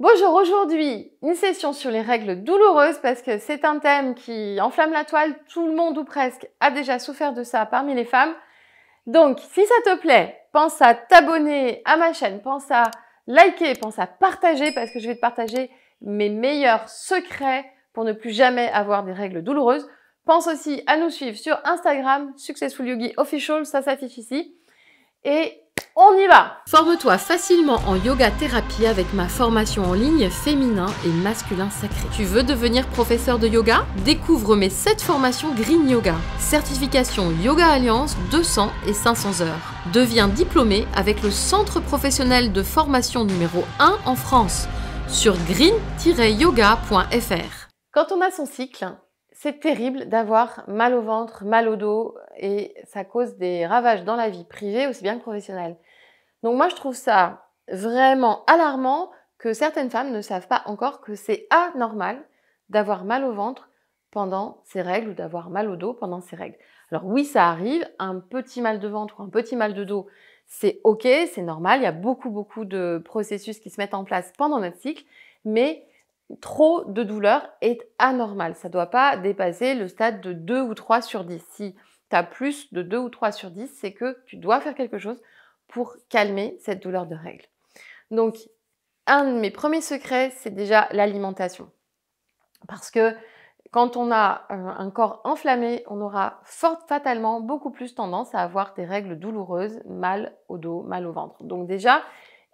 Bonjour, aujourd'hui, une session sur les règles douloureuses parce que c'est un thème qui enflamme la toile. Tout le monde ou presque a déjà souffert de ça parmi les femmes. Donc, si ça te plaît, pense à t'abonner à ma chaîne, pense à liker, pense à partager parce que je vais te partager mes meilleurs secrets pour ne plus jamais avoir des règles douloureuses. Pense aussi à nous suivre sur Instagram, Successful Yogi Official, ça s'affiche ici. Et on y va! Forme-toi facilement en yoga thérapie avec ma formation en ligne féminin et masculin sacré. Tu veux devenir professeur de yoga? Découvre mes 7 formations Green Yoga. Certification Yoga Alliance 200 et 500 heures. Deviens diplômé avec le centre professionnel de formation numéro 1 en France sur green-yoga.fr. Quand on a son cycle, c'est terrible d'avoir mal au ventre, mal au dos et ça cause des ravages dans la vie privée aussi bien que professionnelle. Donc moi je trouve ça vraiment alarmant que certaines femmes ne savent pas encore que c'est anormal d'avoir mal au ventre pendant ses règles ou d'avoir mal au dos pendant ses règles. Alors oui, ça arrive, un petit mal de ventre ou un petit mal de dos, c'est ok, c'est normal, il y a beaucoup de processus qui se mettent en place pendant notre cycle, mais trop de douleur est anormal. Ça ne doit pas dépasser le stade de 2 ou 3 sur 10. Si tu as plus de 2 ou 3 sur 10, c'est que tu dois faire quelque chose pour calmer cette douleur de règles. Donc, un de mes premiers secrets, c'est déjà l'alimentation. Parce que quand on a un corps enflammé, on aura fatalement beaucoup plus tendance à avoir des règles douloureuses, mal au dos, mal au ventre. Donc déjà,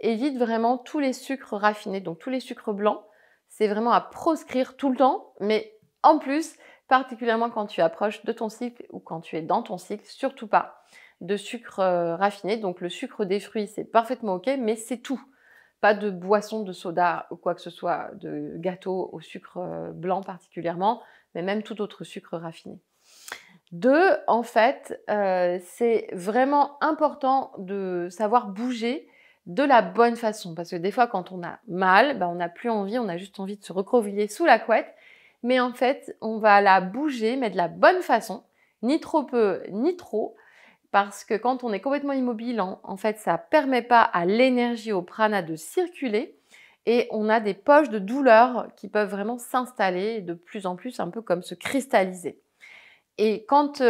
évite vraiment tous les sucres raffinés, donc tous les sucres blancs. C'est vraiment à proscrire tout le temps, mais en plus, particulièrement quand tu approches de ton cycle ou quand tu es dans ton cycle, surtout pas de sucre raffiné. Donc le sucre des fruits, c'est parfaitement ok, mais c'est tout. Pas de boisson, de soda ou quoi que ce soit, de gâteau au sucre blanc particulièrement, mais même tout autre sucre raffiné. 2, en fait, c'est vraiment important de savoir bouger de la bonne façon. Parce que des fois, quand on a mal, on n'a plus envie, on a juste envie de se recroqueviller sous la couette. Mais en fait, on va la bouger, mais de la bonne façon, ni trop peu, ni trop. Parce que quand on est complètement immobile, en fait, ça ne permet pas à l'énergie, au prana de circuler. Et on a des poches de douleur qui peuvent vraiment s'installer de plus en plus, un peu comme se cristalliser. Et quand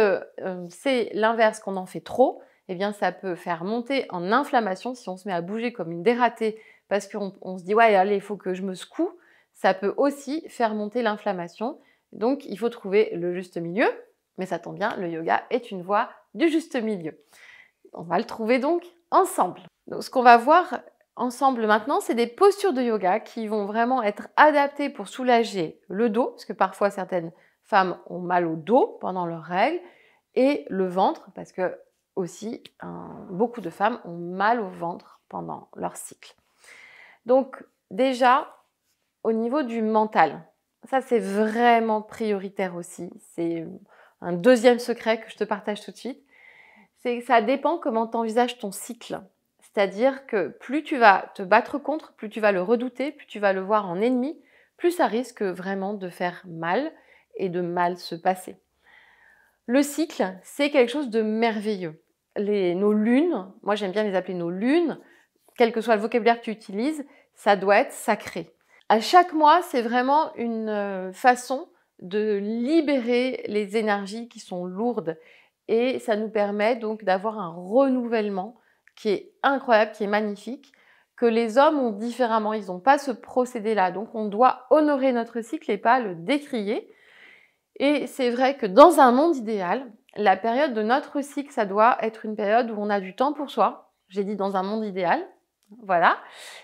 c'est l'inverse, qu'on en fait trop, eh bien ça peut faire monter en inflammation si on se met à bouger comme une dératée parce qu'on se dit « ouais, allez, il faut que je me secoue ». Ça peut aussi faire monter l'inflammation. Donc, il faut trouver le juste milieu. Mais ça tombe bien, le yoga est une voie du juste milieu. On va le trouver donc ensemble. Donc, ce qu'on va voir ensemble maintenant, c'est des postures de yoga qui vont vraiment être adaptées pour soulager le dos, parce que parfois certaines femmes ont mal au dos pendant leurs règles, et le ventre, parce que aussi beaucoup de femmes ont mal au ventre pendant leur cycle. Donc déjà, au niveau du mental, ça c'est vraiment prioritaire aussi. C'est un deuxième secret que je te partage tout de suite. C'est que ça dépend comment tu envisages ton cycle. C'est-à-dire que plus tu vas te battre contre, plus tu vas le redouter, plus tu vas le voir en ennemi, plus ça risque vraiment de faire mal et de mal se passer. Le cycle, c'est quelque chose de merveilleux. Nos lunes, moi j'aime bien les appeler nos lunes, quel que soit le vocabulaire que tu utilises, ça doit être sacré. À chaque mois, c'est vraiment une façon de libérer les énergies qui sont lourdes et ça nous permet donc d'avoir un renouvellement qui est incroyable, qui est magnifique, que les hommes ont différemment. Ils n'ont pas ce procédé-là. Donc, on doit honorer notre cycle et pas le décrier. Et c'est vrai que dans un monde idéal, la période de notre cycle, ça doit être une période où on a du temps pour soi. J'ai dit dans un monde idéal. Voilà.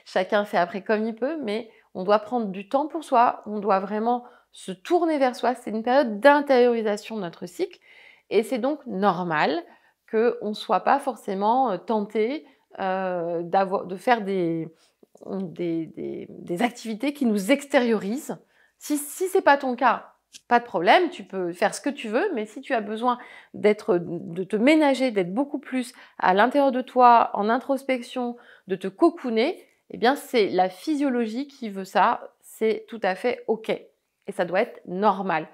Chacun fait après comme il peut, mais on doit prendre du temps pour soi. On doit vraiment se tourner vers soi. C'est une période d'intériorisation de notre cycle. Et c'est donc normal qu'on ne soit pas forcément tenté de faire des activités qui nous extériorisent. Si ce n'est pas ton cas, pas de problème, tu peux faire ce que tu veux, mais si tu as besoin de te ménager, d'être beaucoup plus à l'intérieur de toi, en introspection, de te cocooner, eh bien c'est la physiologie qui veut ça, c'est tout à fait ok. Et ça doit être normal.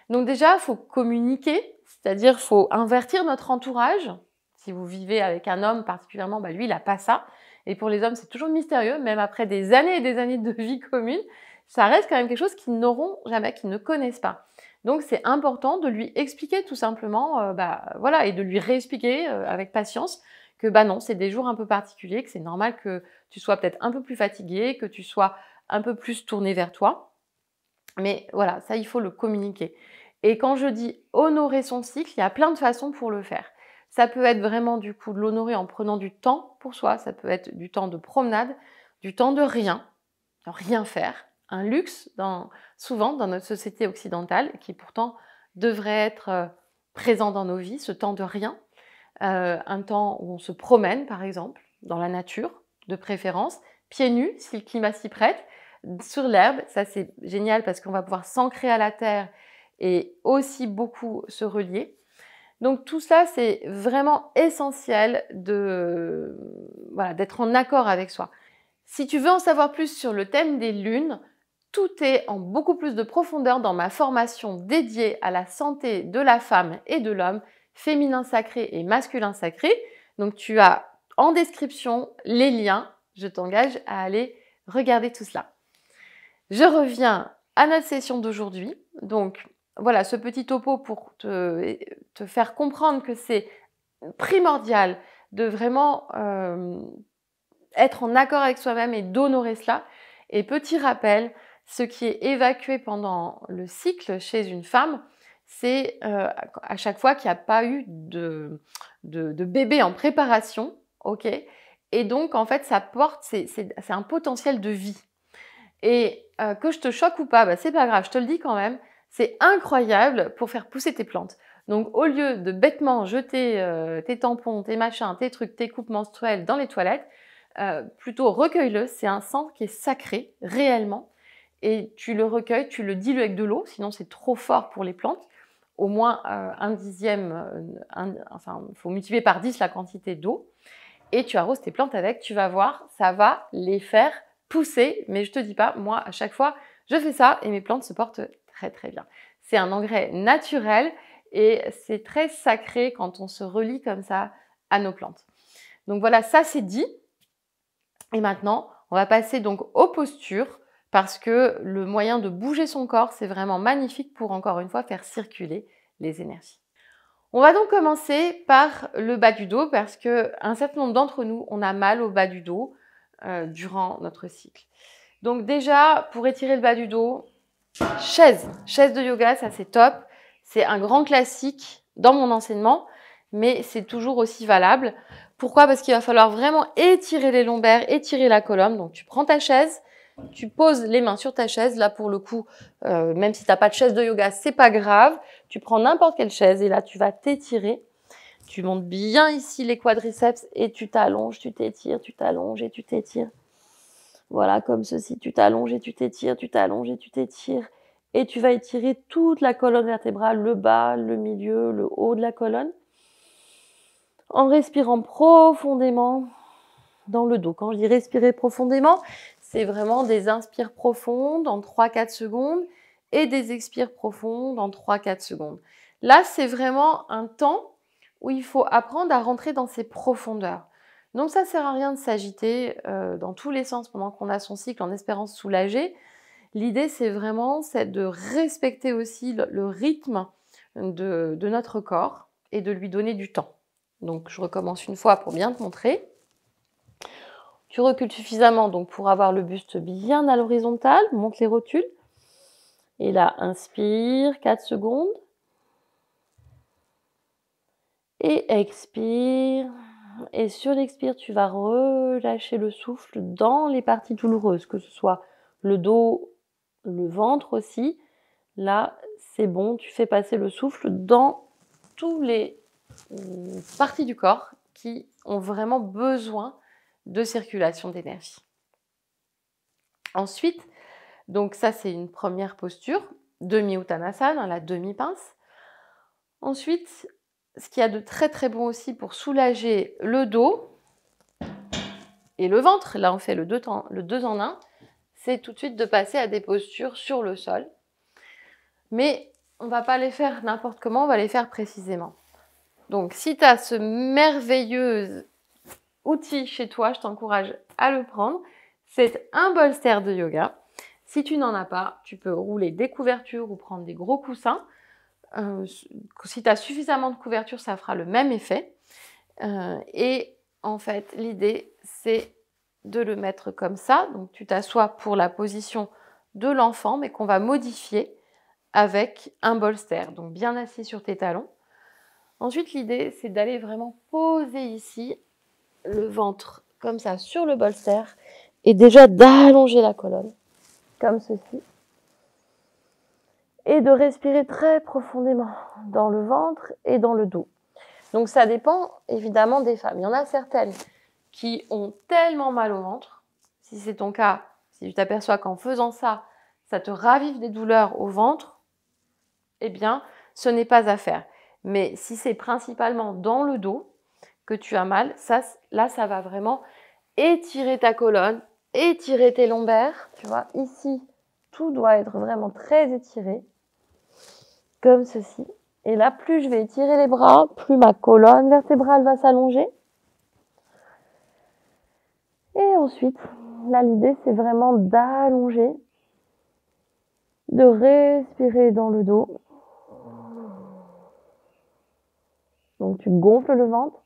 Donc déjà, il faut communiquer, c'est-à-dire il faut invertir notre entourage. Si vous vivez avec un homme particulièrement, lui, il n'a pas ça. Et pour les hommes, c'est toujours mystérieux, même après des années et des années de vie commune, ça reste quand même quelque chose qu'ils n'auront jamais, qu'ils ne connaissent pas. Donc, c'est important de lui expliquer tout simplement, voilà, et de lui réexpliquer avec patience que non, c'est des jours un peu particuliers, que c'est normal que tu sois peut-être un peu plus fatigué, que tu sois un peu plus tourné vers toi. Mais voilà, ça, il faut le communiquer. Et quand je dis honorer son cycle, il y a plein de façons pour le faire. Ça peut être vraiment du coup de l'honorer en prenant du temps pour soi, ça peut être du temps de promenade, du temps de rien faire. Un luxe souvent dans notre société occidentale qui pourtant devrait être présent dans nos vies, ce temps de rien. Un temps où on se promène par exemple, dans la nature de préférence, pieds nus si le climat s'y prête, sur l'herbe, ça c'est génial parce qu'on va pouvoir s'ancrer à la terre et aussi beaucoup se relier. Donc tout ça, c'est vraiment essentiel d'être en accord avec soi. Si tu veux en savoir plus sur le thème des lunes, tout est en beaucoup plus de profondeur dans ma formation dédiée à la santé de la femme et de l'homme, féminin sacré et masculin sacré. Donc tu as en description les liens. Je t'engage à aller regarder tout cela. Je reviens à notre session d'aujourd'hui. Donc voilà, ce petit topo pour te faire comprendre que c'est primordial de vraiment être en accord avec soi-même et d'honorer cela. Et petit rappel, ce qui est évacué pendant le cycle chez une femme, c'est à chaque fois qu'il n'y a pas eu de bébé en préparation, ok. Et donc en fait, ça porte, c'est un potentiel de vie. Et que je te choque ou pas, c'est pas grave, je te le dis quand même, c'est incroyable pour faire pousser tes plantes. Donc au lieu de bêtement jeter tes tampons, tes machins, tes trucs, tes coupes menstruelles dans les toilettes, plutôt recueille-le, c'est un sang qui est sacré, réellement. Et tu le recueilles, tu le dilues avec de l'eau, sinon c'est trop fort pour les plantes. Au moins un dixième, il faut multiplier par 10 la quantité d'eau. Et tu arroses tes plantes avec, tu vas voir, ça va les faire pousser. Mais je te dis pas, moi à chaque fois, je fais ça et mes plantes se portent très très bien. C'est un engrais naturel et c'est très sacré quand on se relie comme ça à nos plantes. Donc voilà, ça c'est dit. Et maintenant, on va passer donc aux postures parce que le moyen de bouger son corps, c'est vraiment magnifique pour encore une fois faire circuler les énergies. On va donc commencer par le bas du dos parce que un certain nombre d'entre nous, on a mal au bas du dos durant notre cycle. Donc déjà, pour étirer le bas du dos, chaise de yoga, ça c'est top. C'est un grand classique dans mon enseignement, mais c'est toujours aussi valable. Pourquoi? Parce qu'il va falloir vraiment étirer les lombaires, étirer la colonne. Donc tu prends ta chaise, tu poses les mains sur ta chaise. Là pour le coup, même si tu n'as pas de chaise de yoga, c'est pas grave. Tu prends n'importe quelle chaise et là tu vas t'étirer. Tu montes bien ici les quadriceps et tu t'allonges, tu t'étires, tu t'allonges et tu t'étires. Voilà, comme ceci. Tu t'allonges et tu t'étires, tu t'allonges et tu t'étires. Et tu vas étirer toute la colonne vertébrale, le bas, le milieu, le haut de la colonne. En respirant profondément dans le dos. Quand je dis respirer profondément, c'est vraiment des inspires profondes en 3-4 secondes et des expires profondes en 3-4 secondes. Là, c'est vraiment un temps où il faut apprendre à rentrer dans ces profondeurs. Donc ça ne sert à rien de s'agiter dans tous les sens pendant qu'on a son cycle en espérant se soulager. L'idée, c'est vraiment de respecter aussi le rythme de notre corps et de lui donner du temps. Donc je recommence une fois pour bien te montrer. Tu recules suffisamment donc pour avoir le buste bien à l'horizontale, monte les rotules. Et là, inspire, 4 secondes. Et expire. Et sur l'expire, tu vas relâcher le souffle dans les parties douloureuses, que ce soit le dos, le ventre aussi. Là, c'est bon, tu fais passer le souffle dans tous les parties du corps qui ont vraiment besoin de circulation d'énergie. Ensuite, donc ça c'est une première posture, demi-uttanasana, la demi-pince. Ensuite, ce qu'il y a de très très bon aussi pour soulager le dos et le ventre, là on fait le 2 en 1, c'est tout de suite de passer à des postures sur le sol. Mais on ne va pas les faire n'importe comment, on va les faire précisément. Donc si tu as ce merveilleux outil chez toi, je t'encourage à le prendre. C'est un bolster de yoga. Si tu n'en as pas, tu peux rouler des couvertures ou prendre des gros coussins. Si tu as suffisamment de couverture, ça fera le même effet. Et en fait, l'idée, c'est de le mettre comme ça. Donc, tu t'assois pour la position de l'enfant, mais qu'on va modifier avec un bolster. Donc, bien assis sur tes talons. Ensuite, l'idée, c'est d'aller vraiment poser ici le ventre comme ça sur le bolster et déjà d'allonger la colonne comme ceci. Et de respirer très profondément dans le ventre et dans le dos. Donc ça dépend évidemment des femmes. Il y en a certaines qui ont tellement mal au ventre. Si c'est ton cas, si tu t'aperçois qu'en faisant ça, ça te ravive des douleurs au ventre, eh bien, ce n'est pas à faire. Mais si c'est principalement dans le dos que tu as mal, là, ça va vraiment étirer ta colonne, étirer tes lombaires. Tu vois, ici, tout doit être vraiment très étiré, comme ceci. Et là, plus je vais étirer les bras, plus ma colonne vertébrale va s'allonger. Et ensuite, là, l'idée, c'est vraiment d'allonger, de respirer dans le dos. Donc, tu gonfles le ventre.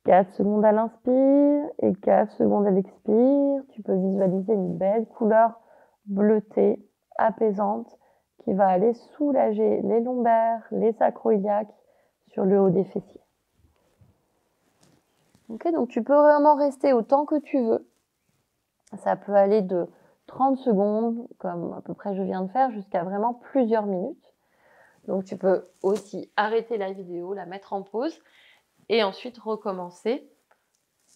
4 secondes à l'inspire et 4 secondes à l'expire. Tu peux visualiser une belle couleur bleutée, apaisante, qui va aller soulager les lombaires, les sacro-iliaques sur le haut des fessiers. Ok, donc tu peux vraiment rester autant que tu veux. Ça peut aller de 30 secondes, comme à peu près je viens de faire, jusqu'à vraiment plusieurs minutes. Donc tu peux aussi arrêter la vidéo, la mettre en pause et ensuite recommencer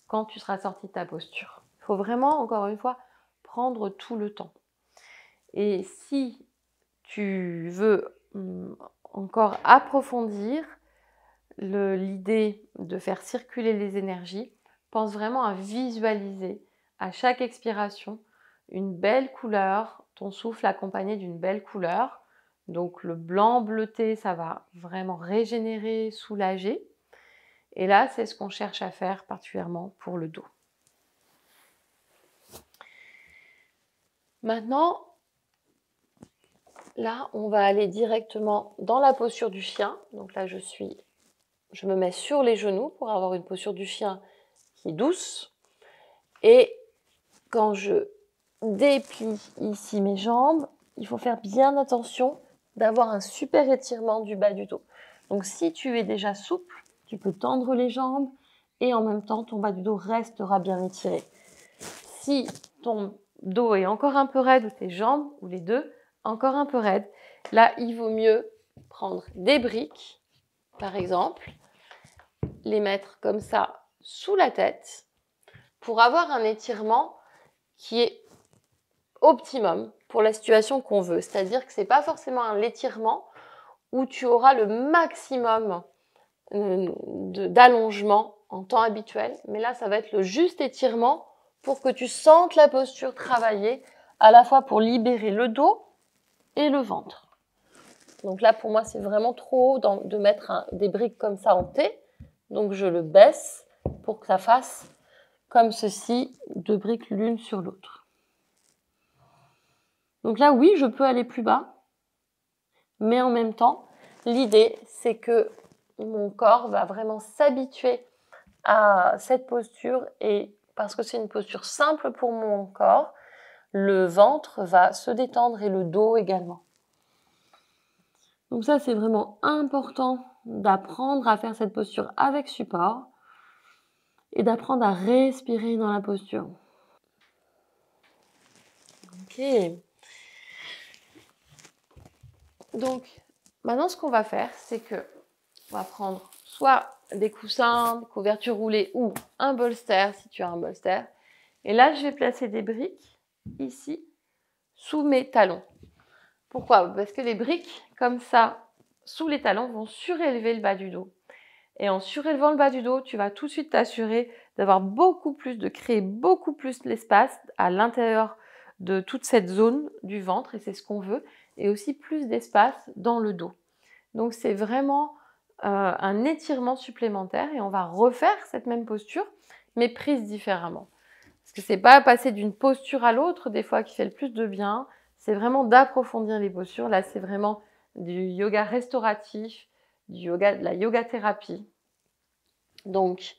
quand tu seras sorti de ta posture. Il faut vraiment, encore une fois, prendre tout le temps. Et si tu veux encore approfondir l'idée de faire circuler les énergies, pense vraiment à visualiser à chaque expiration une belle couleur, ton souffle accompagné d'une belle couleur. Donc le blanc bleuté, ça va vraiment régénérer, soulager. Et là, c'est ce qu'on cherche à faire particulièrement pour le dos. Maintenant, là, on va aller directement dans la posture du chien. Donc là, je me mets sur les genoux pour avoir une posture du chien qui est douce. Et quand je déplie ici mes jambes, il faut faire bien attention d'avoir un super étirement du bas du dos. Donc si tu es déjà souple, tu peux tendre les jambes et en même temps, ton bas du dos restera bien étiré. Si ton dos est encore un peu raide ou tes jambes, ou les deux, encore un peu raides, là, il vaut mieux prendre des briques, par exemple, les mettre comme ça sous la tête pour avoir un étirement qui est optimum pour la situation qu'on veut. C'est-à-dire que ce n'est pas forcément un étirement où tu auras le maximum d'allongement en temps habituel, mais là, ça va être le juste étirement pour que tu sentes la posture travailler à la fois pour libérer le dos et le ventre. Donc là, pour moi, c'est vraiment trop haut de mettre des briques comme ça en T. Donc, je le baisse pour que ça fasse comme ceci, 2 briques l'une sur l'autre. Donc là, oui, je peux aller plus bas, mais en même temps, l'idée, c'est que mon corps va vraiment s'habituer à cette posture et parce que c'est une posture simple pour mon corps, le ventre va se détendre et le dos également. Donc ça, c'est vraiment important d'apprendre à faire cette posture avec support et d'apprendre à respirer dans la posture. Ok. Donc, maintenant, ce qu'on va faire, c'est que on va prendre soit des coussins, des couvertures roulées ou un bolster, si tu as un bolster. Et là, je vais placer des briques ici, sous mes talons. Pourquoi ? Parce que les briques, comme ça, sous les talons, vont surélever le bas du dos. Et en surélevant le bas du dos, tu vas tout de suite t'assurer d'avoir de créer beaucoup plus l'espace à l'intérieur de toute cette zone du ventre, et c'est ce qu'on veut, et aussi plus d'espace dans le dos. Donc c'est vraiment un étirement supplémentaire et on va refaire cette même posture, mais prise différemment. Parce que c'est pas passer d'une posture à l'autre, des fois, qui fait le plus de bien. C'est vraiment d'approfondir les postures. Là, c'est vraiment du yoga restauratif, du yoga, de la yoga thérapie. Donc,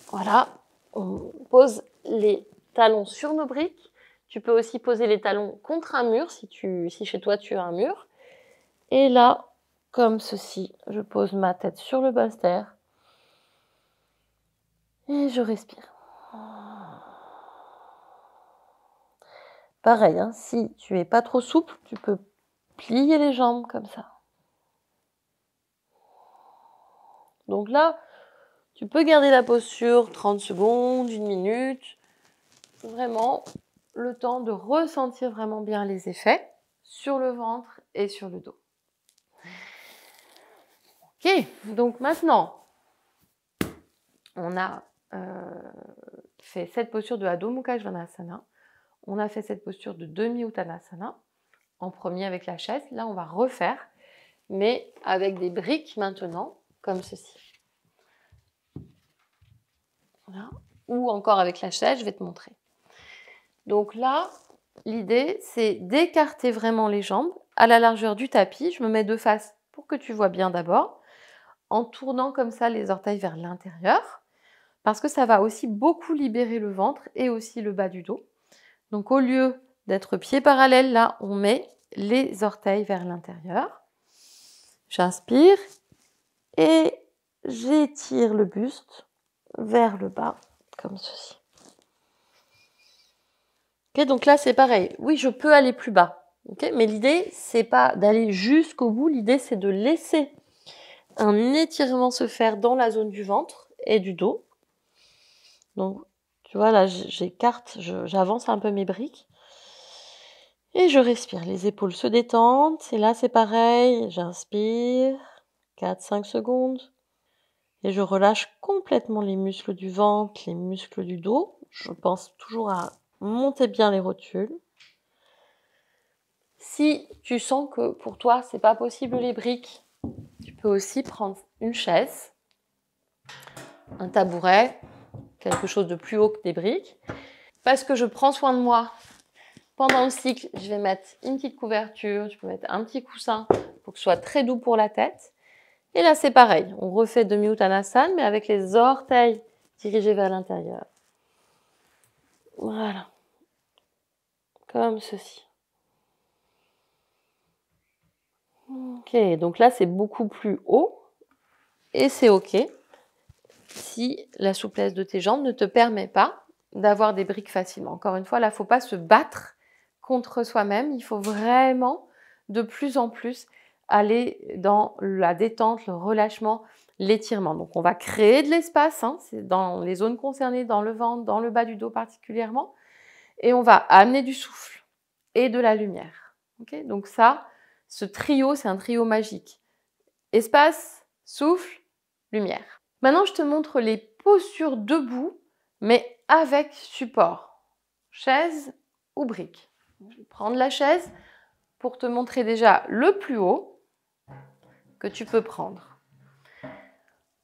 voilà, on pose les talons sur nos briques. Tu peux aussi poser les talons contre un mur si chez toi tu as un mur. Et là, comme ceci, je pose ma tête sur le bas-terre et je respire. Pareil, hein, si tu es pas trop souple, tu peux plier les jambes comme ça. Donc là, tu peux garder la posture 30 secondes, 1 minute. Vraiment, le temps de ressentir vraiment bien les effets sur le ventre et sur le dos. Ok, donc maintenant, on a fait cette posture de Adho Mukha Svanasana. On a fait cette posture de Demi Uttanasana en premier avec la chaise. Là, on va refaire, mais avec des briques maintenant, comme ceci. Voilà. Ou encore avec la chaise, je vais te montrer. Donc là, l'idée, c'est d'écarter vraiment les jambes à la largeur du tapis. Je me mets de face pour que tu vois bien d'abord, en tournant comme ça les orteils vers l'intérieur, parce que ça va aussi beaucoup libérer le ventre et aussi le bas du dos. Donc au lieu d'être pieds parallèles, là, on met les orteils vers l'intérieur. J'inspire et j'étire le buste vers le bas, comme ceci. Okay, donc là, c'est pareil. Oui, je peux aller plus bas. Okay, mais l'idée, c'est pas d'aller jusqu'au bout. L'idée, c'est de laisser un étirement se faire dans la zone du ventre et du dos. Donc, tu vois, là, j'écarte, j'avance un peu mes briques. Et je respire. Les épaules se détendent. Et là, c'est pareil. J'inspire. 4-5 secondes. Et je relâche complètement les muscles du ventre, les muscles du dos. Je pense toujours à monter bien les rotules. Si tu sens que pour toi, c'est pas possible les briques, tu peux aussi prendre une chaise, un tabouret, quelque chose de plus haut que des briques. Parce que je prends soin de moi, pendant le cycle, je vais mettre une petite couverture, tu peux mettre un petit coussin pour que ce soit très doux pour la tête. Et là, c'est pareil. On refait Demi Uttanasana, mais avec les orteils dirigés vers l'intérieur. Voilà. Comme ceci. Ok, donc là, c'est beaucoup plus haut. Et c'est ok si la souplesse de tes jambes ne te permet pas d'avoir des briques facilement. Encore une fois, là, il ne faut pas se battre contre soi-même. Il faut vraiment, de plus en plus, aller dans la détente, le relâchement, l'étirement. Donc, on va créer de l'espace, hein, c'est dans les zones concernées, dans le ventre, dans le bas du dos particulièrement. Et on va amener du souffle et de la lumière. Okay, donc ça, ce trio, c'est un trio magique. Espace, souffle, lumière. Maintenant, je te montre les postures debout, mais avec support. Chaise ou brique. Je vais prendre la chaise pour te montrer déjà le plus haut que tu peux prendre.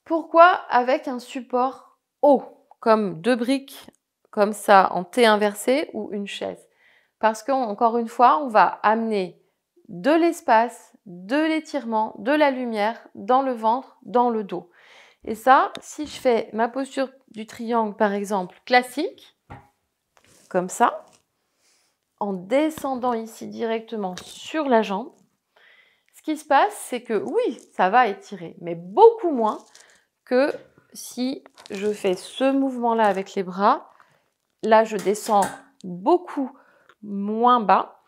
Pourquoi avec un support haut, comme 2 briques, comme ça, en T inversé ou une chaise? Parce qu'encore une fois, on va amener de l'espace, de l'étirement, de la lumière dans le ventre, dans le dos. Et ça, si je fais ma posture du triangle, par exemple, classique, comme ça, en descendant ici directement sur la jambe, ce qui se passe, c'est que oui, ça va étirer, mais beaucoup moins que si je fais ce mouvement-là avec les bras. Là, je descends beaucoup moins bas,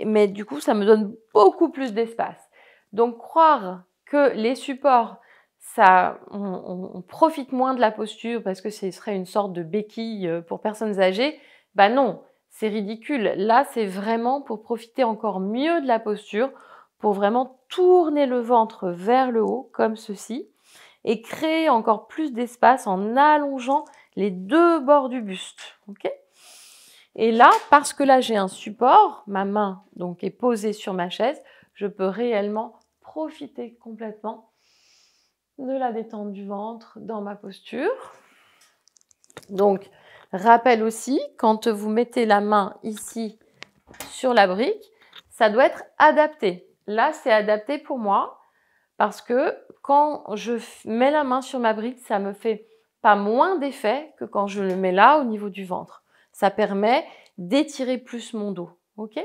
mais du coup, ça me donne beaucoup plus d'espace. Donc, croire que les supports, on profite moins de la posture parce que ce serait une sorte de béquille pour personnes âgées, ben non, c'est ridicule. Là, c'est vraiment pour profiter encore mieux de la posture, pour vraiment tourner le ventre vers le haut, comme ceci, et créer encore plus d'espace en allongeant les 2 bords du buste. Okay ? Et là, parce que là, j'ai un support, ma main donc est posée sur ma chaise, je peux réellement profiter complètement de la détente du ventre dans ma posture. Donc, rappel aussi, quand vous mettez la main ici sur la brique, ça doit être adapté. Là, c'est adapté pour moi parce que quand je mets la main sur ma brique, ça me fait pas moins d'effet que quand je le mets là au niveau du ventre. Ça permet d'étirer plus mon dos, ok?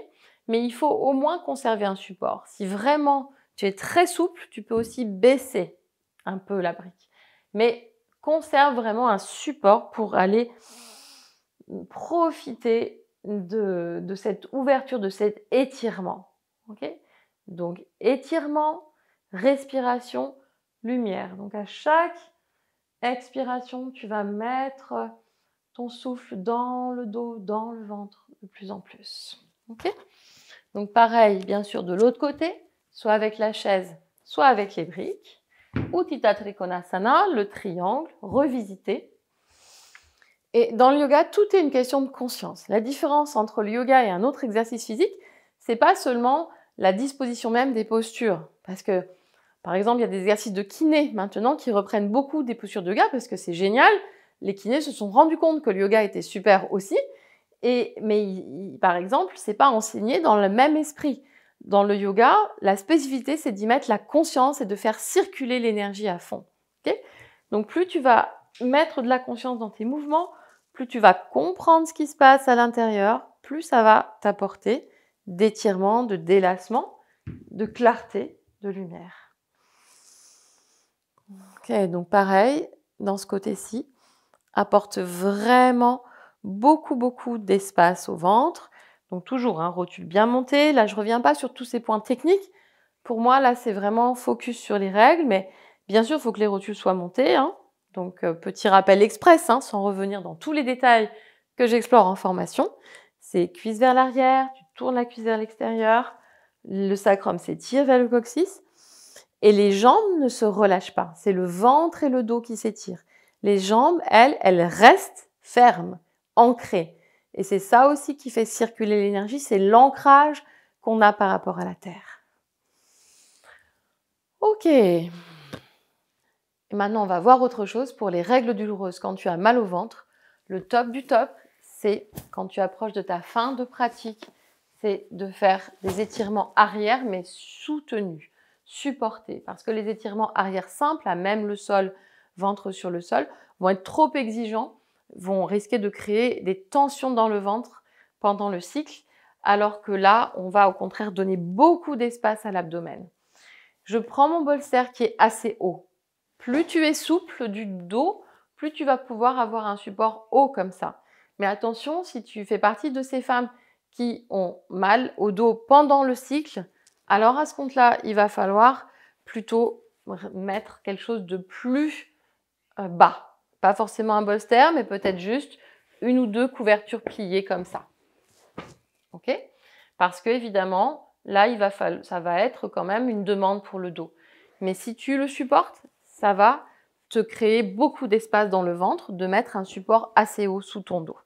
Mais il faut au moins conserver un support. Si vraiment tu es très souple, tu peux aussi baisser un peu la brique. Mais conserve vraiment un support pour aller profiter de cette ouverture, de cet étirement. Okay? Donc, étirement, respiration, lumière. Donc, à chaque expiration, tu vas mettre ton souffle dans le dos, dans le ventre, de plus en plus. Okay? Donc, pareil, bien sûr, de l'autre côté, soit avec la chaise, soit avec les briques. Utthita Trikonasana, le triangle, revisité. Et dans le yoga, tout est une question de conscience. La différence entre le yoga et un autre exercice physique, c'est pas seulement la disposition même des postures. Parce que, par exemple, il y a des exercices de kiné maintenant qui reprennent beaucoup des postures de yoga parce que c'est génial. Les kinés se sont rendus compte que le yoga était super aussi. Mais par exemple, c'est pas enseigné dans le même esprit. Dans le yoga, la spécificité, c'est d'y mettre la conscience et de faire circuler l'énergie à fond. Okay? Donc, plus tu vas mettre de la conscience dans tes mouvements, plus tu vas comprendre ce qui se passe à l'intérieur, plus ça va t'apporter d'étirement, de délassement, de clarté, de lumière. Ok, donc pareil, dans ce côté-ci, apporte vraiment beaucoup d'espace au ventre. Donc toujours, rotule bien monté. Là, je ne reviens pas sur tous ces points techniques. Pour moi, là, c'est vraiment focus sur les règles, mais bien sûr, il faut que les rotules soient montées. Donc, petit rappel express, sans revenir dans tous les détails que j'explore en formation. C'est cuisse vers l'arrière, tu tournes la cuisse vers l'extérieur, le sacrum s'étire vers le coccyx, et les jambes ne se relâchent pas. C'est le ventre et le dos qui s'étirent. Les jambes, elles restent fermes, ancrées. Et c'est ça aussi qui fait circuler l'énergie, c'est l'ancrage qu'on a par rapport à la terre. Ok. Et maintenant, on va voir autre chose pour les règles douloureuses. Quand tu as mal au ventre, le top du top, c'est quand tu approches de ta fin de pratique, c'est de faire des étirements arrière, mais soutenus, supportés. Parce que les étirements arrière simples, à même le sol, ventre sur le sol, vont être trop exigeants, vont risquer de créer des tensions dans le ventre pendant le cycle, alors que là, on va au contraire donner beaucoup d'espace à l'abdomen. Je prends mon bolster qui est assez haut. Plus tu es souple du dos, plus tu vas pouvoir avoir un support haut comme ça. Mais attention, si tu fais partie de ces femmes qui ont mal au dos pendant le cycle, alors à ce compte-là, il va falloir plutôt mettre quelque chose de plus bas. Pas forcément un bolster, mais peut-être juste une ou deux couvertures pliées comme ça. Ok ? Parce que évidemment, là, ça va être quand même une demande pour le dos. Mais si tu le supportes, ça va te créer beaucoup d'espace dans le ventre, de mettre un support assez haut sous ton dos.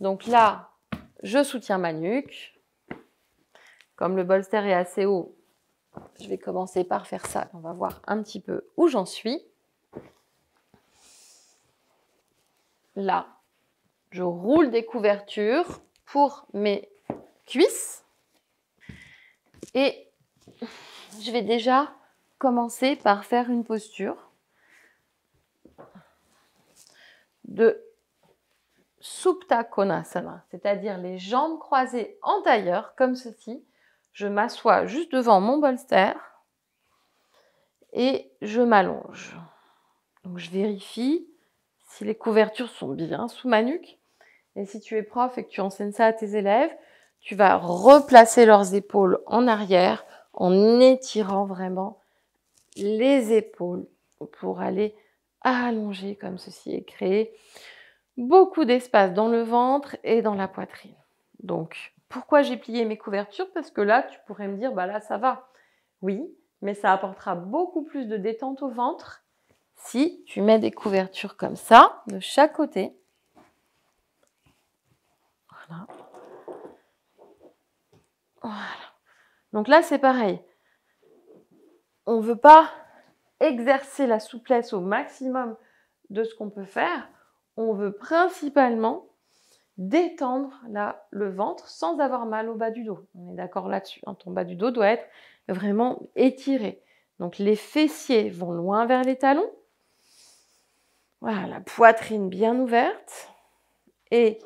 Donc là, je soutiens ma nuque. Comme le bolster est assez haut, je vais commencer par faire ça. On va voir un petit peu où j'en suis. Là, je roule des couvertures pour mes cuisses. Et je vais déjà commencer par faire une posture de Supta Konasana, c'est-à-dire les jambes croisées en tailleur, comme ceci. Je m'assois juste devant mon bolster et je m'allonge. Donc je vérifie si les couvertures sont bien sous ma nuque. Et si tu es prof et que tu enseignes ça à tes élèves, tu vas replacer leurs épaules en arrière en étirant vraiment les épaules pour aller allonger comme ceci et créer beaucoup d'espace dans le ventre et dans la poitrine. Donc, pourquoi j'ai plié mes couvertures? Parce que là, tu pourrais me dire, bah là, ça va. Oui, mais ça apportera beaucoup plus de détente au ventre si tu mets des couvertures comme ça, de chaque côté. Voilà. Voilà. Donc là, c'est pareil. On ne veut pas exercer la souplesse au maximum de ce qu'on peut faire, on veut principalement détendre là, le ventre sans avoir mal au bas du dos. On est d'accord là-dessus, hein. Ton bas du dos doit être vraiment étiré. Donc les fessiers vont loin vers les talons. Voilà, la poitrine bien ouverte. Et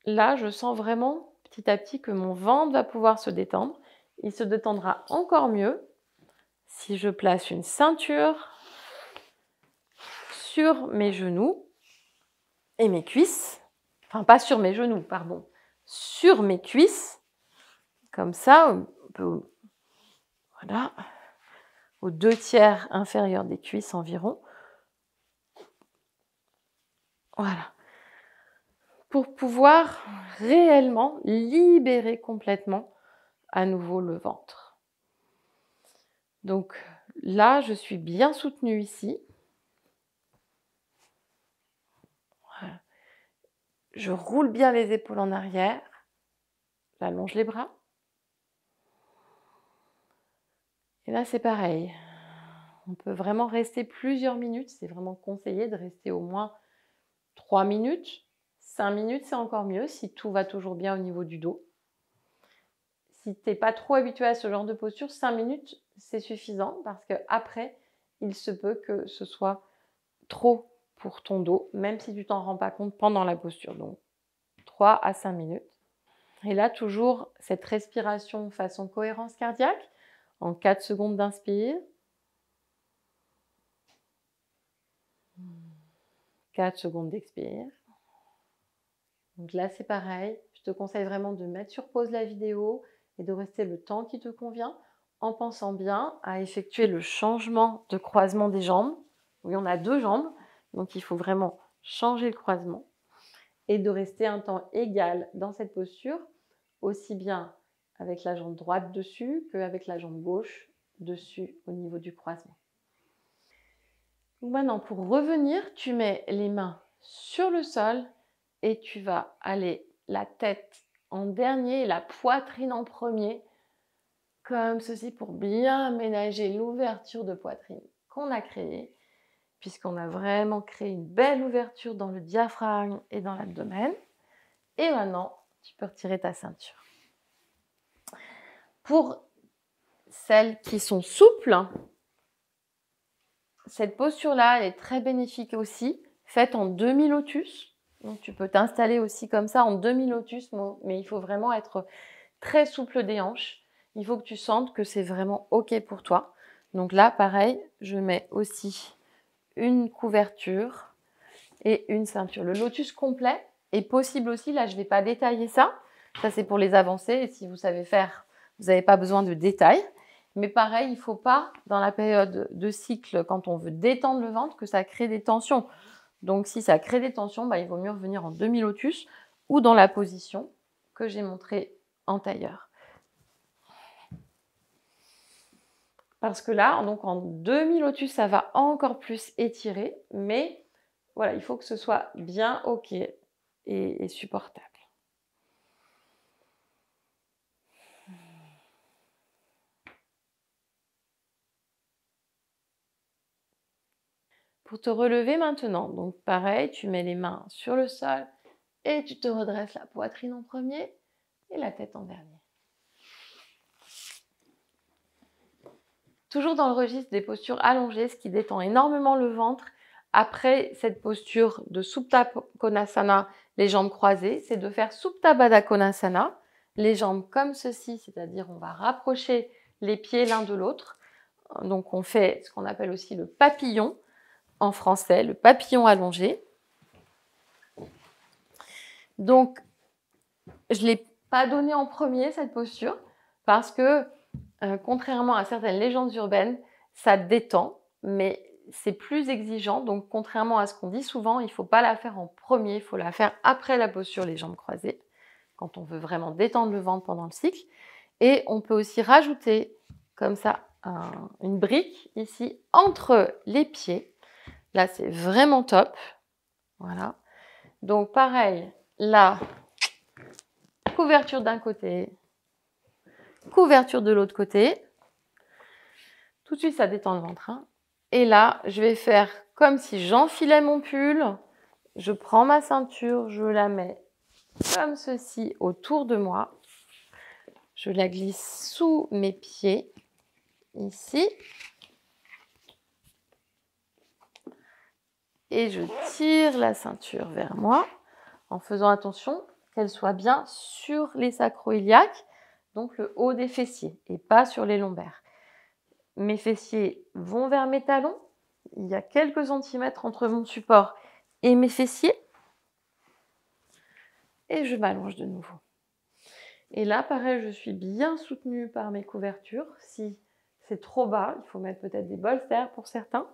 là, je sens vraiment petit à petit que mon ventre va pouvoir se détendre. Il se détendra encore mieux si je place une ceinture sur mes genoux et mes cuisses. Enfin, pas sur mes genoux, pardon. Sur mes cuisses. Comme ça, on peut, voilà, aux 2/3 inférieurs des cuisses environ. Voilà. Pour pouvoir réellement libérer complètement à nouveau le ventre. Donc là, je suis bien soutenue ici. Voilà. Je roule bien les épaules en arrière. J'allonge les bras. Et là, c'est pareil. On peut vraiment rester plusieurs minutes. C'est vraiment conseillé de rester au moins 3 minutes. 5 minutes, c'est encore mieux si tout va toujours bien au niveau du dos. Si tu n'es pas trop habitué à ce genre de posture, 5 minutes, c'est suffisant parce qu'après, il se peut que ce soit trop pour ton dos, même si tu t'en rends pas compte pendant la posture. Donc, 3 à 5 minutes. Et là, toujours cette respiration façon cohérence cardiaque. En 4 secondes d'inspire. 4 secondes d'expire. Donc là, c'est pareil. Je te conseille vraiment de mettre sur pause la vidéo et de rester le temps qui te convient en pensant bien à effectuer le changement de croisement des jambes. Oui, on a 2 jambes, donc il faut vraiment changer le croisement et de rester un temps égal dans cette posture, aussi bien avec la jambe droite dessus qu'avec la jambe gauche dessus au niveau du croisement. Donc maintenant, pour revenir, tu mets les mains sur le sol et tu vas aller la tête en dernier, la poitrine en premier, comme ceci pour bien aménager l'ouverture de poitrine qu'on a créée, puisqu'on a vraiment créé une belle ouverture dans le diaphragme et dans l'abdomen. Et maintenant, tu peux retirer ta ceinture. Pour celles qui sont souples, cette posture-là, elle est très bénéfique aussi, faite en demi-lotus. Donc, tu peux t'installer aussi comme ça en demi-lotus, mais il faut vraiment être très souple des hanches. Il faut que tu sentes que c'est vraiment OK pour toi. Donc là, pareil, je mets aussi une couverture et une ceinture. Le lotus complet est possible aussi. Là, je ne vais pas détailler ça. Ça, c'est pour les avancées. Et si vous savez faire, vous n'avez pas besoin de détails. Mais pareil, il ne faut pas, dans la période de cycle, quand on veut détendre le ventre, que ça crée des tensions. Donc, si ça crée des tensions, il vaut mieux revenir en demi-lotus ou dans la position que j'ai montrée en tailleur. Parce que là, donc en demi-lotus, ça va encore plus étirer, mais voilà, il faut que ce soit bien OK et supportable. Pour te relever maintenant, donc pareil, tu mets les mains sur le sol et tu te redresses la poitrine en premier et la tête en dernier. Toujours dans le registre des postures allongées, ce qui détend énormément le ventre. Après cette posture de Supta Konasana, les jambes croisées, c'est de faire Supta Baddha Konasana, les jambes comme ceci, c'est-à-dire on va rapprocher les pieds l'un de l'autre. Donc on fait ce qu'on appelle aussi le papillon en français, le papillon allongé. Donc je ne l'ai pas donné en premier cette posture parce que contrairement à certaines légendes urbaines, ça détend, mais c'est plus exigeant. Donc, contrairement à ce qu'on dit souvent, il ne faut pas la faire en premier, il faut la faire après la posture les jambes croisées, quand on veut vraiment détendre le ventre pendant le cycle. Et on peut aussi rajouter comme ça une brique ici entre les pieds. Là, c'est vraiment top. Voilà. Donc, pareil, là, couverture d'un côté, couverture de l'autre côté. Tout de suite, ça détend le ventre. Hein. Et là, je vais faire comme si j'enfilais mon pull. Je prends ma ceinture, je la mets comme ceci autour de moi. Je la glisse sous mes pieds, ici. Et je tire la ceinture vers moi en faisant attention qu'elle soit bien sur les sacro-iliaques, donc le haut des fessiers et pas sur les lombaires. Mes fessiers vont vers mes talons. Il y a quelques centimètres entre mon support et mes fessiers. Et je m'allonge de nouveau. Et là, pareil, je suis bien soutenue par mes couvertures. Si c'est trop bas, il faut mettre peut-être des bolsters pour certains.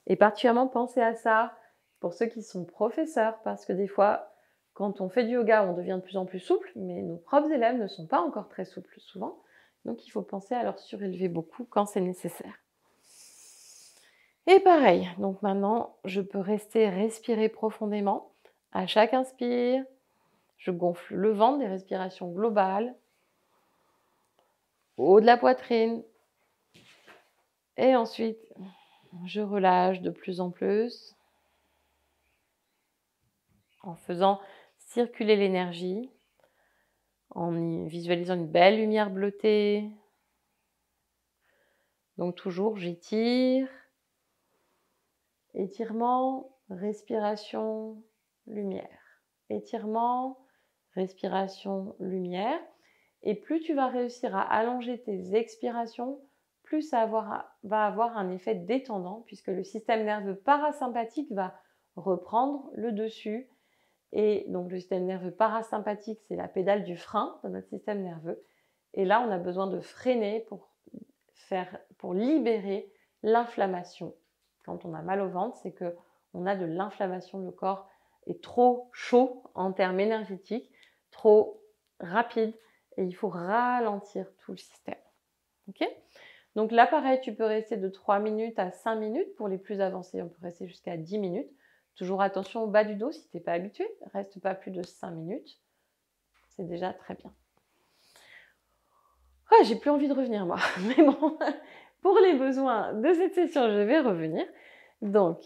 Et particulièrement, pensez à ça pour ceux qui sont professeurs, parce que des fois, quand on fait du yoga, on devient de plus en plus souple, mais nos propres élèves ne sont pas encore très souples souvent. Donc, il faut penser à leur surélever beaucoup quand c'est nécessaire. Et pareil, donc maintenant, je peux respirer profondément. À chaque inspire, je gonfle le ventre, des respirations globales, haut de la poitrine. Et ensuite, je relâche de plus en plus en faisant circuler l'énergie, en y visualisant une belle lumière bleutée. Donc toujours, j'étire. Étirement, respiration, lumière. Étirement, respiration, lumière. Et plus tu vas réussir à allonger tes expirations, plus ça va avoir un effet détendant, puisque le système nerveux parasympathique va reprendre le dessus. Et donc le système nerveux parasympathique, c'est la pédale du frein de notre système nerveux. Et là, on a besoin de freiner pour libérer l'inflammation. Quand on a mal au ventre, c'est qu'on a de l'inflammation, le corps est trop chaud en termes énergétiques, trop rapide, et il faut ralentir tout le système. Okay ? Donc là, pareil, tu peux rester de 3 minutes à 5 minutes. Pour les plus avancés, on peut rester jusqu'à 10 minutes. Toujours attention au bas du dos, si tu n'es pas habitué, reste pas plus de 5 minutes. C'est déjà très bien. Ah, j'ai plus envie de revenir, moi. Mais bon, pour les besoins de cette session, je vais revenir. Donc,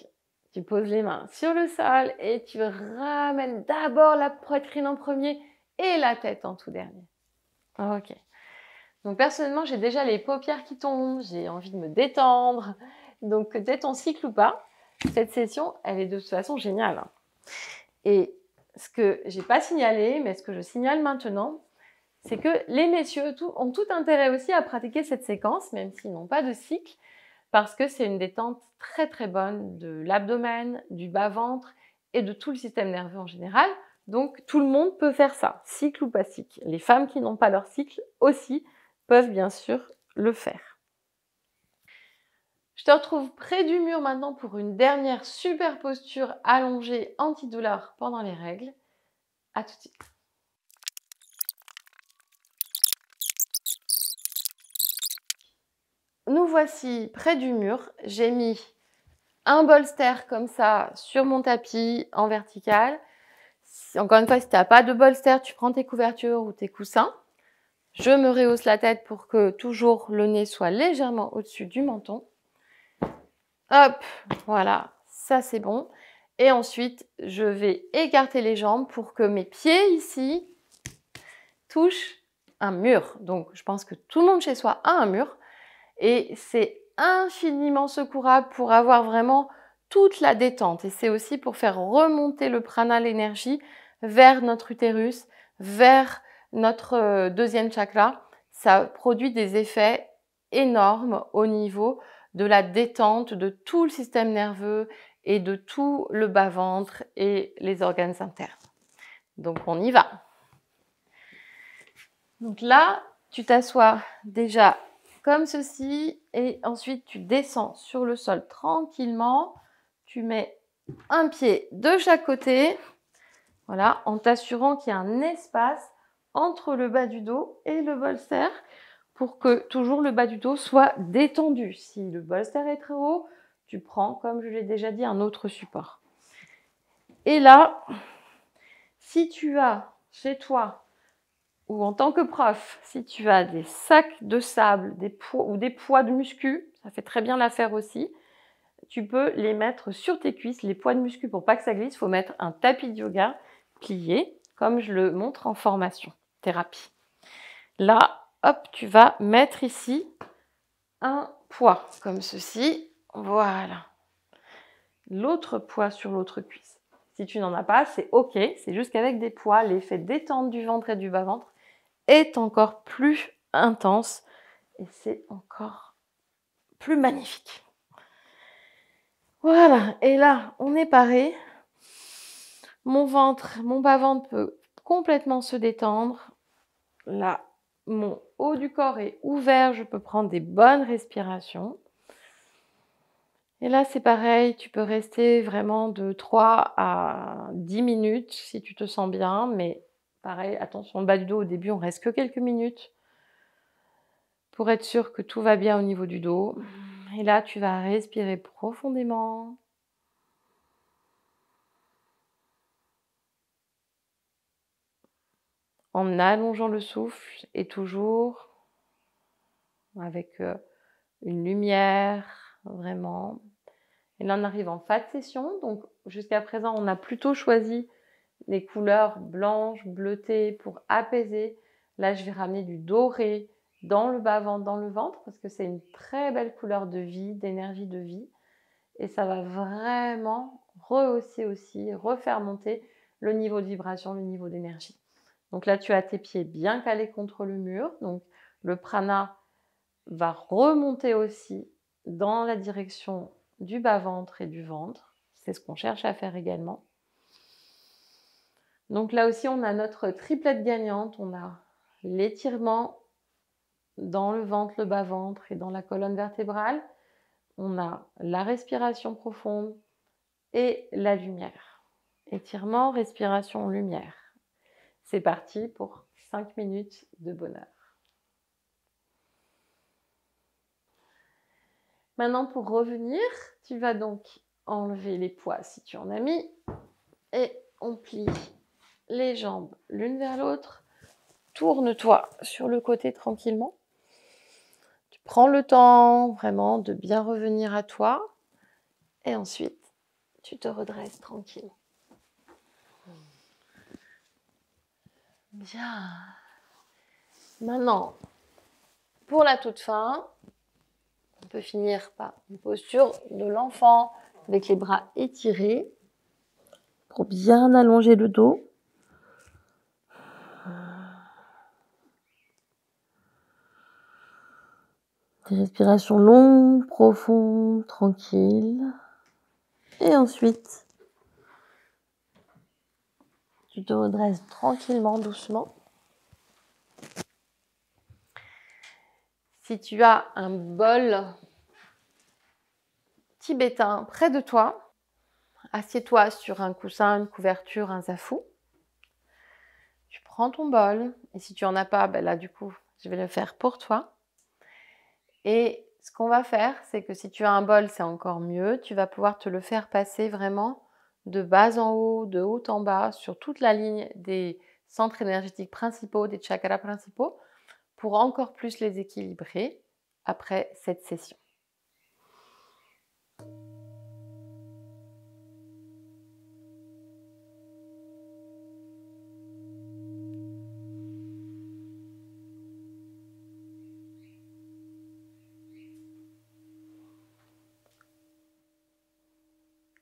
tu poses les mains sur le sol et tu ramènes d'abord la poitrine en premier et la tête en tout dernier. Ok. Donc, personnellement, j'ai déjà les paupières qui tombent, j'ai envie de me détendre. Donc, que tu aies ton cycle ou pas, cette session, elle est de toute façon géniale. Et ce que j'ai pas signalé, mais ce que je signale maintenant, c'est que les messieurs ont tout intérêt aussi à pratiquer cette séquence, même s'ils n'ont pas de cycle, parce que c'est une détente très très bonne de l'abdomen, du bas-ventre et de tout le système nerveux en général. Donc tout le monde peut faire ça, cycle ou pas cycle. Les femmes qui n'ont pas leur cycle aussi peuvent bien sûr le faire. Je te retrouve près du mur maintenant pour une dernière super posture allongée antidouleur pendant les règles. À tout de suite. Nous voici près du mur. J'ai mis un bolster comme ça sur mon tapis en vertical. Encore une fois, si tu n'as pas de bolster, tu prends tes couvertures ou tes coussins. Je me rehausse la tête pour que toujours le nez soit légèrement au-dessus du menton. Hop, voilà, ça c'est bon. Et ensuite, je vais écarter les jambes pour que mes pieds ici touchent un mur. Donc, je pense que tout le monde chez soi a un mur. Et c'est infiniment secourable pour avoir vraiment toute la détente. Et c'est aussi pour faire remonter le prana, l'énergie, vers notre utérus, vers notre deuxième chakra. Ça produit des effets énormes au niveau de la détente de tout le système nerveux et de tout le bas-ventre et les organes internes. Donc on y va. Donc là, tu t'assois déjà comme ceci, et ensuite tu descends sur le sol tranquillement. Tu mets un pied de chaque côté, voilà, en t'assurant qu'il y a un espace entre le bas du dos et le bolster pour que toujours le bas du dos soit détendu. Si le bolster est très haut, tu prends, comme je l'ai déjà dit, un autre support. Et là, si tu as chez toi ou en tant que prof, si tu as des sacs de sable, des poids ou des poids de muscu, ça fait très bien l'affaire aussi, tu peux les mettre sur tes cuisses. Les poids de muscu, pour pas que ça glisse, il faut mettre un tapis de yoga plié, comme je le montre en formation thérapie. Là, hop, tu vas mettre ici un poids, comme ceci. Voilà. L'autre poids sur l'autre cuisse. Si tu n'en as pas, c'est OK. C'est juste qu'avec des poids, l'effet détente du ventre et du bas-ventre est encore plus intense et c'est encore plus magnifique. Voilà, et là, on est paré. Mon ventre, mon bas-ventre peut complètement se détendre. Là, mon haut du corps est ouvert, je peux prendre des bonnes respirations. Et là, c'est pareil, tu peux rester vraiment de 3 à 10 minutes si tu te sens bien, mais pareil, attention, le bas du dos, au début, on reste que quelques minutes pour être sûr que tout va bien au niveau du dos. Et là, tu vas respirer profondément. En allongeant le souffle et toujours avec une lumière, vraiment. Et là, on arrive en fin de session. Donc, jusqu'à présent, on a plutôt choisi les couleurs blanches, bleutées pour apaiser. Là, je vais ramener du doré dans le bas-ventre, dans le ventre, parce que c'est une très belle couleur de vie, d'énergie de vie. Et ça va vraiment rehausser aussi, refaire monter le niveau de vibration, le niveau d'énergie. Donc là, tu as tes pieds bien calés contre le mur. Donc, le prana va remonter aussi dans la direction du bas-ventre et du ventre. C'est ce qu'on cherche à faire également. Donc là aussi, on a notre triplette gagnante. On a l'étirement dans le ventre, le bas-ventre et dans la colonne vertébrale. On a la respiration profonde et la lumière. Étirement, respiration, lumière. C'est parti pour 5 minutes de bonheur. Maintenant, pour revenir, tu vas donc enlever les poids si tu en as mis et on plie les jambes l'une vers l'autre. Tourne-toi sur le côté tranquillement. Tu prends le temps vraiment de bien revenir à toi et ensuite, tu te redresses tranquillement. Bien. Maintenant, pour la toute fin, on peut finir par une posture de l'enfant avec les bras étirés pour bien allonger le dos. Des respirations longues, profondes, tranquilles. Et ensuite, tu te redresses tranquillement, doucement. Si tu as un bol tibétain près de toi, assieds-toi sur un coussin, une couverture, un zafou. Tu prends ton bol et si tu n'en as pas, ben là du coup, je vais le faire pour toi. Et ce qu'on va faire, c'est que si tu as un bol, c'est encore mieux. Tu vas pouvoir te le faire passer vraiment de bas en haut, de haut en bas, sur toute la ligne des centres énergétiques principaux, des chakras principaux, pour encore plus les équilibrer après cette session.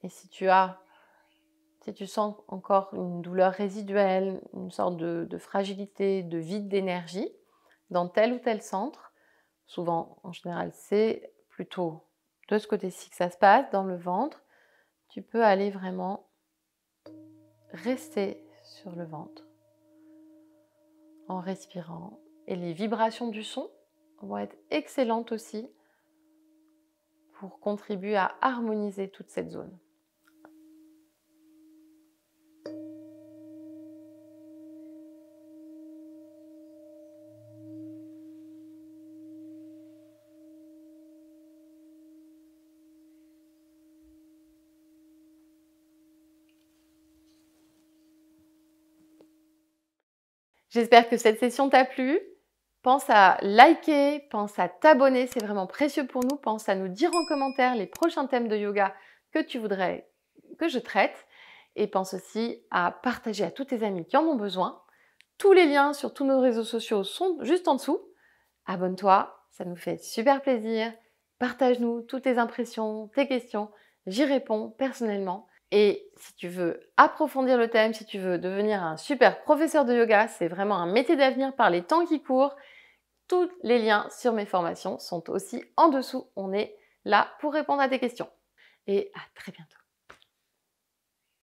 Et si tu sens encore une douleur résiduelle, une sorte de fragilité, de vide d'énergie dans tel ou tel centre, souvent en général c'est plutôt de ce côté-ci que ça se passe, dans le ventre, tu peux aller vraiment rester sur le ventre en respirant. Et les vibrations du son vont être excellentes aussi pour contribuer à harmoniser toute cette zone. J'espère que cette session t'a plu. Pense à liker, pense à t'abonner, c'est vraiment précieux pour nous. Pense à nous dire en commentaire les prochains thèmes de yoga que tu voudrais que je traite. Et pense aussi à partager à tous tes amis qui en ont besoin. Tous les liens sur tous nos réseaux sociaux sont juste en dessous. Abonne-toi, ça nous fait super plaisir. Partage-nous toutes tes impressions, tes questions. J'y réponds personnellement. Et si tu veux approfondir le thème, si tu veux devenir un super professeur de yoga, c'est vraiment un métier d'avenir par les temps qui courent. Tous les liens sur mes formations sont aussi en dessous. On est là pour répondre à tes questions. Et à très bientôt.